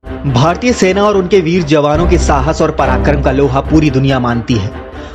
भारतीय सेना और उनके वीर जवानों के साहस और पराक्रम का लोहा पूरी दुनिया मानती है।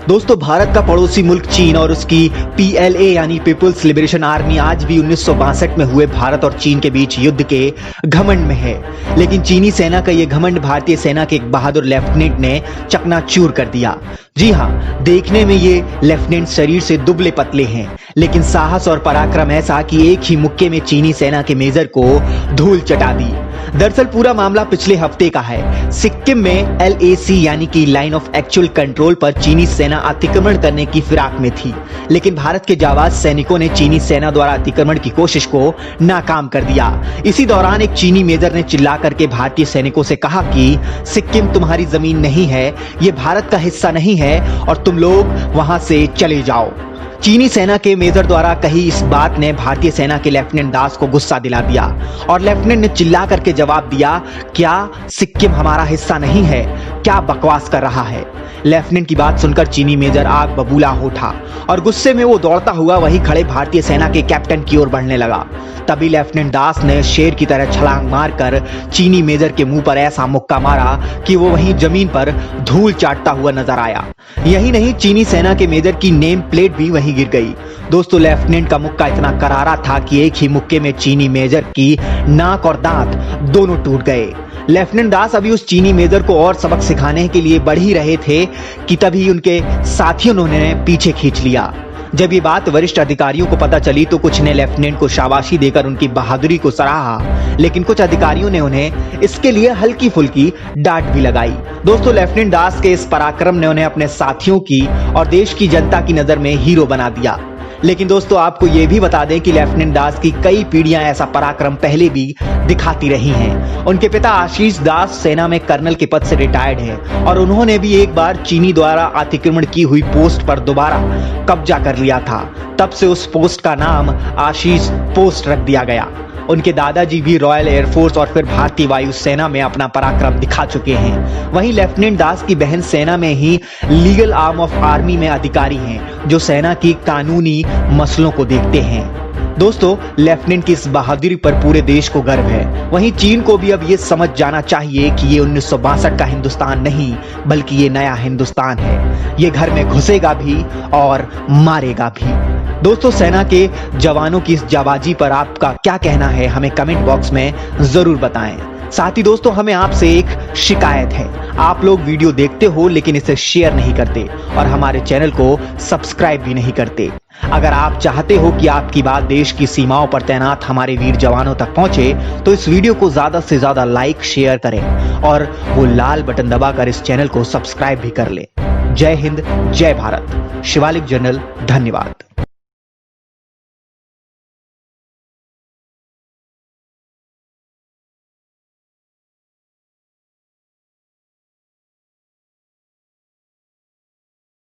दोस्तों, भारत का पड़ोसी मुल्क चीन और उसकी PLA यानी पीपुल्स लिबरेशन आर्मी आज भी 1962 में हुए भारत और चीन के बीच युद्ध के घमंड में है। लेकिन चीनी सेना का ये घमंड भारतीय सेना के एक बहादुर लेफ्टिनेंट ने चकनाचूर कर दिया। जी हाँ, देखने में ये लेफ्टिनेंट शरीर से दुबले पतले हैं, लेकिन साहस और पराक्रम ऐसा कि एक ही मुक्के में चीनी सेना के मेजर को धूल चटा दी। दरअसल पूरा मामला पिछले हफ्ते का है। सिक्किम में LAC यानी कि लाइन ऑफ एक्चुअल कंट्रोल पर चीनी सेना अतिक्रमण करने की फिराक में थी, लेकिन भारत के जाबाज सैनिकों ने चीनी सेना द्वारा अतिक्रमण की कोशिश को नाकाम कर दिया। इसी दौरान एक चीनी मेजर ने चिल्ला करके भारतीय सैनिकों से कहा कि सिक्किम तुम्हारी जमीन नहीं है, ये भारत का हिस्सा नहीं है और तुम लोग वहां से चले जाओ। चीनी सेना के मेजर द्वारा कही इस बात ने भारतीय सेना के लेफ्टिनेंट दास को गुस्सा दिला दिया और लेफ्टिनेंट ने चिल्ला करके जवाब दिया, क्या सिक्किम हमारा हिस्सा नहीं है? क्या बकवास कर रहा है? लेफ्टिनेंट की बात सुनकर चीनी मेजर आग बबूला हो उठा और गुस्से में वो दौड़ता हुआ वहीं खड़े भारतीय सेना के कैप्टन की ओर बढ़ने लगा। तभी लेफ्टिनेंट दास ने शेर की तरह छलांग मारकर चीनी मेजर के मुंह पर ऐसा मुक्का मारा कि वो वहीं जमीन पर धूल चाटता हुआ नजर आया। यही नहीं, चीनी सेना के मेजर की नेम प्लेट भी वहीं गिर गई। दोस्तों, लेफ्टिनेंट का मुक्का इतना करारा था कि एक ही मुक्के में चीनी मेजर की नाक और दांत दोनों टूट गए। लेफ्टिनेंट दास अभी उस चीनी मेजर को और सबक सिखाने के लिए बढ़ ही रहे थे कि तभी उनके साथियों ने उन्हें पीछे खींच लिया। जब ये बात वरिष्ठ अधिकारियों को पता चली तो कुछ ने लेफ्टिनेंट को शाबाशी देकर उनकी बहादुरी को सराहा, लेकिन कुछ अधिकारियों ने उन्हें इसके लिए हल्की फुल्की डांट भी लगाई। दोस्तों, लेफ्टिनेंट दास के इस पराक्रम ने उन्हें अपने साथियों की और देश की जनता की नजर में हीरो बना दिया। लेकिन दोस्तों, आपको यह भी बता दें कि लेफ्टिनेंट दास की कई पीढ़ियां ऐसा पराक्रम पहले भी दिखाती रही हैं। उनके पिता आशीष दास सेना में कर्नल के पद से रिटायर्ड हैं और उन्होंने भी एक बार चीनी द्वारा अतिक्रमण की हुई पोस्ट पर दोबारा कब्जा कर लिया था। तब से उस पोस्ट का नाम आशीष पोस्ट रख दिया गया। उनके दादाजी भी रॉयल एयरफोर्स और फिर भारतीय वायुसेना में अपना पराक्रम दिखा चुके हैं। वहीं लेफ्टिनेंट दास की बहन सेना में ही लीगल आर्म ऑफ आर्मी में अधिकारी हैं, जो सेना की कानूनी मसलों को देखते हैं। दोस्तों, लेफ्टिनेंट की इस बहादुरी पर पूरे देश को गर्व है। वहीं चीन को भी अब ये समझ जाना चाहिए कि ये 1962 का हिंदुस्तान नहीं, बल्कि ये नया हिंदुस्तान है। ये घर में घुसेगा भी और मारेगा भी। दोस्तों, सेना के जवानों की इस जाबाजी पर आपका क्या कहना है, हमें कमेंट बॉक्स में जरूर बताएं। साथ ही दोस्तों, हमें आपसे एक शिकायत है। आप लोग वीडियो देखते हो लेकिन इसे शेयर नहीं करते और हमारे चैनल को सब्सक्राइब भी नहीं करते। अगर आप चाहते हो कि आपकी बात देश की सीमाओं पर तैनात हमारे वीर जवानों तक पहुंचे तो इस वीडियो को ज्यादा से ज्यादा लाइक शेयर करें और वो लाल बटन दबाकर इस चैनल को सब्सक्राइब भी कर ले। जय हिंद, जय भारत। शिवालिक जर्नल, धन्यवाद।